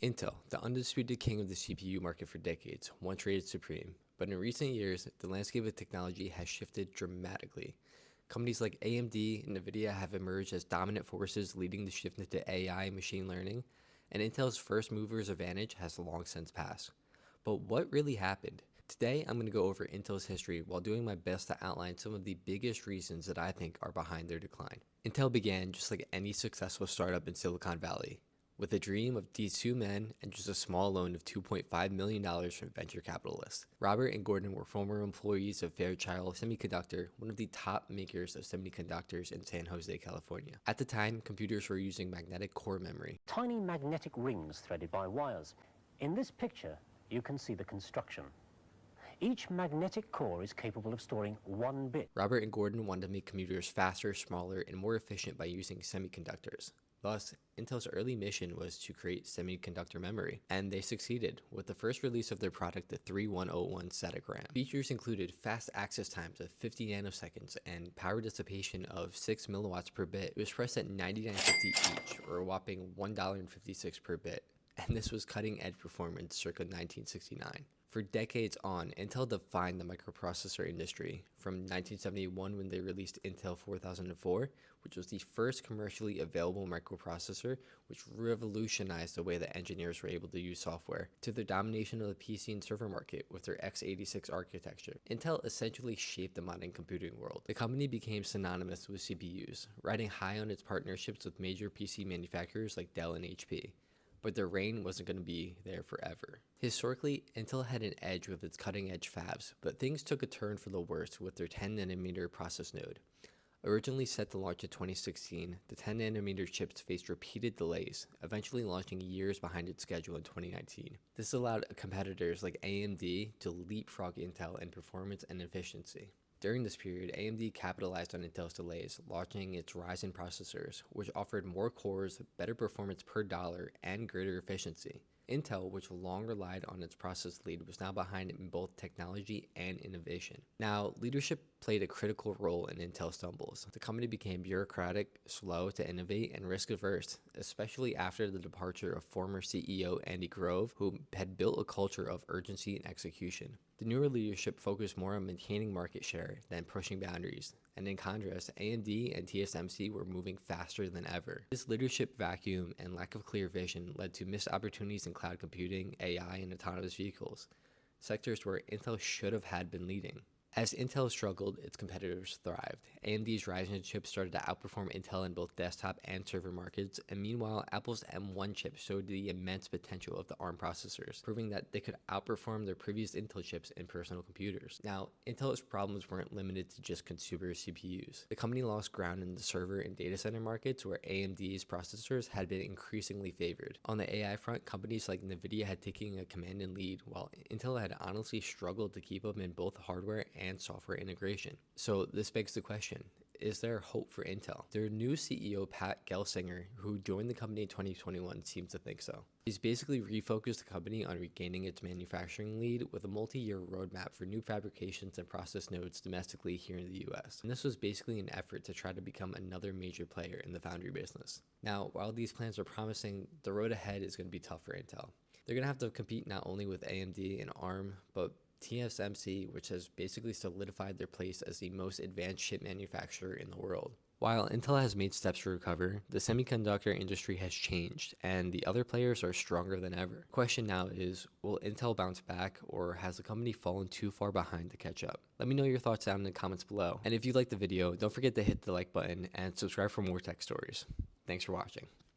Intel, the undisputed king of the CPU market for decades, once rated supreme, but in recent years, the landscape of technology has shifted dramatically. Companies like AMD and NVIDIA have emerged as dominant forces leading the shift into AI and machine learning, and Intel's first mover's advantage has long since passed. But what really happened? Today, I'm going to go over Intel's history while doing my best to outline some of the biggest reasons that I think are behind their decline. Intel began just like any successful startup in Silicon Valley, with a dream of these two men and just a small loan of $2.5 million from venture capitalists. Robert and Gordon were former employees of Fairchild Semiconductor, one of the top makers of semiconductors in San Jose, California. At the time, computers were using magnetic core memory. Tiny magnetic rings threaded by wires. In this picture, you can see the construction. Each magnetic core is capable of storing 1 bit. Robert and Gordon wanted to make computers faster, smaller, and more efficient by using semiconductors. Thus, Intel's early mission was to create semiconductor memory, and they succeeded with the first release of their product, the 3101 static RAM. Features included fast access times of 50 nanoseconds and power dissipation of 6 milliwatts per bit. It was priced at $99.50 each, or a whopping $1.56 per bit, and this was cutting-edge performance circa 1969. For decades on, Intel defined the microprocessor industry, from 1971 when they released Intel 4004, which was the first commercially available microprocessor, which revolutionized the way that engineers were able to use software, to their domination of the PC and server market with their x86 architecture. Intel essentially shaped the modern computing world. The company became synonymous with CPUs, riding high on its partnerships with major PC manufacturers like Dell and HP. But their reign wasn't going to be there forever. Historically, Intel had an edge with its cutting-edge fabs, but things took a turn for the worse with their 10nm process node. Originally set to launch in 2016, the 10nm chips faced repeated delays, eventually launching years behind its schedule in 2019. This allowed competitors like AMD to leapfrog Intel in performance and efficiency. During this period, AMD capitalized on Intel's delays, launching its Ryzen processors, which offered more cores, better performance per dollar, and greater efficiency. Intel, which long relied on its process lead, was now behind in both technology and innovation. Now, leadership played a critical role in Intel's stumbles. The company became bureaucratic, slow to innovate, and risk-averse, especially after the departure of former CEO Andy Grove, who had built a culture of urgency and execution. The newer leadership focused more on maintaining market share than pushing boundaries, and in contrast, AMD and TSMC were moving faster than ever. This leadership vacuum and lack of clear vision led to missed opportunities in cloud computing, AI, and autonomous vehicles, sectors where Intel should have had been leading. As Intel struggled, its competitors thrived. AMD's Ryzen chips started to outperform Intel in both desktop and server markets, and meanwhile, Apple's M1 chip showed the immense potential of the ARM processors, proving that they could outperform their previous Intel chips in personal computers. Now, Intel's problems weren't limited to just consumer CPUs. The company lost ground in the server and data center markets, where AMD's processors had been increasingly favored. On the AI front, companies like NVIDIA had taken a commanding lead, while Intel had honestly struggled to keep up in both hardware and software integration. So this begs the question, is there hope for Intel? Their new CEO, Pat Gelsinger, who joined the company in 2021, seems to think so. He's basically refocused the company on regaining its manufacturing lead with a multi-year roadmap for new fabrications and process nodes domestically here in the US. And this was basically an effort to try to become another major player in the foundry business. Now, while these plans are promising, the road ahead is going to be tough for Intel. They're going to have to compete not only with AMD and ARM, but TSMC, which has basically solidified their place as the most advanced chip manufacturer in the world. While Intel has made steps to recover, the semiconductor industry has changed, and the other players are stronger than ever. The question now is, will Intel bounce back, or has the company fallen too far behind to catch up? Let me know your thoughts down in the comments below. And if you liked the video, don't forget to hit the like button and subscribe for more tech stories. Thanks for watching.